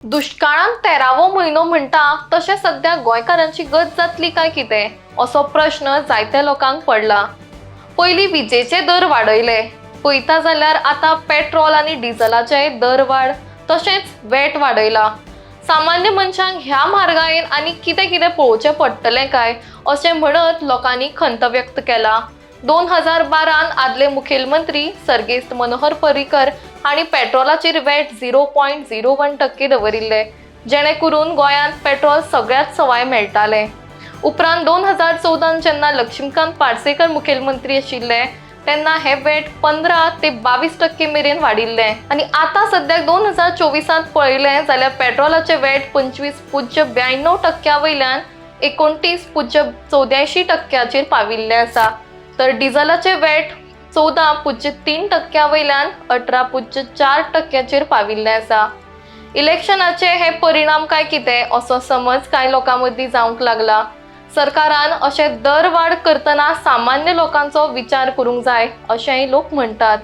दुष्काळांत 13वो म्हयनो म्हणटा तशें सध्या गोंयकारांची गत जातली काय कितें असो प्रश्न जायत्या लोकांक पडला। पयलीं विजेचे दर वाडयले, पळयता जाल्यार आतां पेट्रोल आनी डिझेलाचे दर वाड तशेंच वॅट वाडयला। सामान्य मनशांक ह्या म्हारगायेन आनी कितें कितें पळोवचें पडटलें काय अशें म्हणत लोकांनी खंत व्यक्त केला। 2012 आदले मुखेलमंत्री सर्गेस्त मनोहर पर्रीकर हांणी पेट्रोलाचेर वॅट 0.01% दवरिल्ले, जेणे करून गोंयांत पेट्रोल सगळ्यात सवाय मेळटाले। उपरांत 2014 जेन्ना लक्ष्मीकांत पार्सेकर मुखेलमंत्री आशिल्ले तेन्ना हे वॅट 15 ते 22% मेरेन वाडिल्ले आनी आतां सद्याक 2024 पळयलें जाल्यार पेट्रोलाचे वॅट 25.92% वयल्यान 29.84% पाविल्ले आसा, तर डिझेलाचे वॅट 14.3% वयल्यान 18.4% पाविल्ले आसा। इलेक्शनाचे हे परिणाम काय कितें असो समज कांय लोकां मदीं जावंक लागला। सरकारान अशे दर वाड करतना सामान्य लोकांचो विचार करूंक जाय अशेंय लोक म्हणटात।